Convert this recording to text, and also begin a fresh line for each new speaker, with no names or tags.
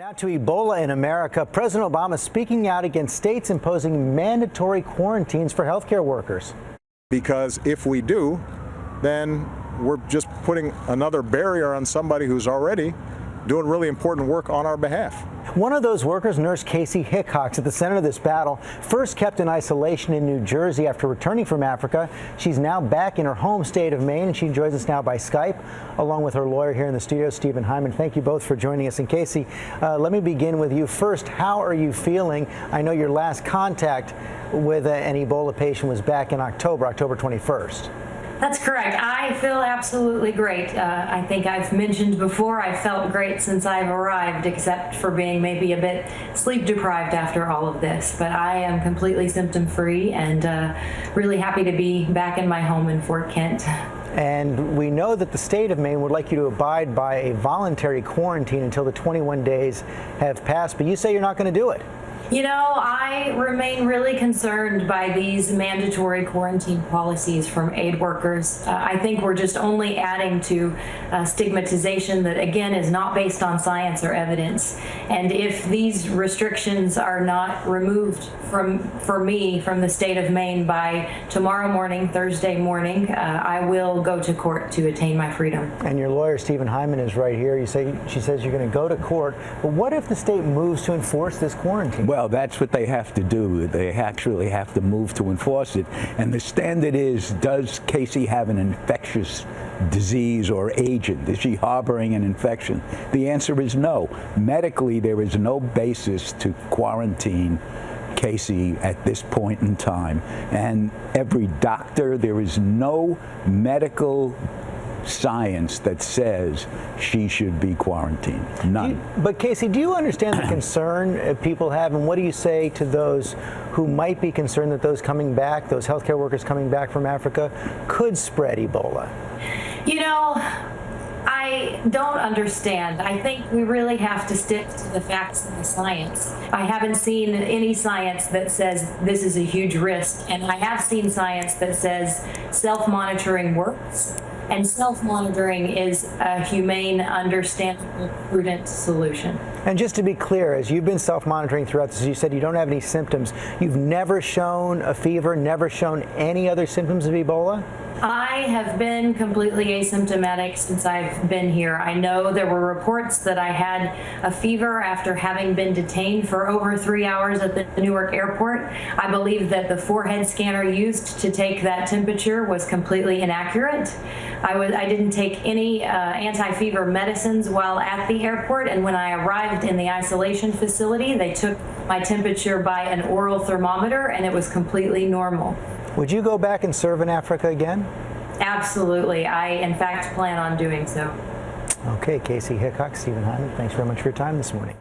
Now to Ebola in America. President Obama speaking out against states imposing mandatory quarantines for healthcare workers.
Because if we do, then we're just putting another barrier on somebody who's already doing really important work on our behalf.
One of those workers, nurse Kaci Hickox, at the center of this battle, first kept in isolation in New Jersey after returning from Africa. She's now back in her home state of Maine, and she joins us now by Skype, along with her lawyer here in the studio, Stephen Hyman. Thank you both for joining us. And Kaci, let me begin with you first. How are you feeling? I know your last contact with an Ebola patient was back in October 21st.
That's correct. I feel absolutely great. I think I've mentioned before, I felt great since I've arrived, except for being maybe a bit sleep deprived after all of this. But I am completely symptom free and really happy to be back in my home in Fort Kent.
And we know that the state of Maine would like you to abide by a voluntary quarantine until the 21 days have passed, but you say you're not going to do it.
You know, I remain really concerned by these mandatory quarantine policies from aid workers. I think we're just only adding to stigmatization that, again, is not based on science or evidence. And if these restrictions are not removed for me from the state of Maine by tomorrow morning, Thursday morning, I will go to court to attain my freedom.
And your lawyer, Stephen Hyman, is right here. She says you're going to go to court. But what if the state moves to enforce this quarantine?
Well, that's what they have to do. They actually have to move to enforce it. And the standard is, does Kaci have an infectious disease or agent? Is she harboring an infection? The answer is no. Medically, there is no basis to quarantine Kaci at this point in time. And every doctor, there is no medical science that says she should be quarantined. None.
But Kaci, do you understand the concern people have, and what do you say to those who might be concerned that those coming back, those healthcare workers coming back from Africa, could spread Ebola?
You know, I don't understand. I think we really have to stick to the facts and the science. I haven't seen any science that says this is a huge risk, and I have seen science that says self-monitoring works. And self-monitoring is a humane, understandable, prudent solution.
And just to be clear, as you've been self-monitoring throughout this, you said you don't have any symptoms. You've never shown a fever, never shown any other symptoms of Ebola?
I have been completely asymptomatic since I've been here. I know there were reports that I had a fever after having been detained for over 3 hours at the Newark airport. I believe that the forehead scanner used to take that temperature was completely inaccurate. I didn't take any anti-fever medicines while at the airport, and when I arrived in the isolation facility, they took my temperature by an oral thermometer, and it was completely normal.
Would you go back and serve in Africa again?
Absolutely. I, in fact, plan on doing so.
Okay, Kaci Hickox, Stephen Hyman, thanks very much for your time this morning.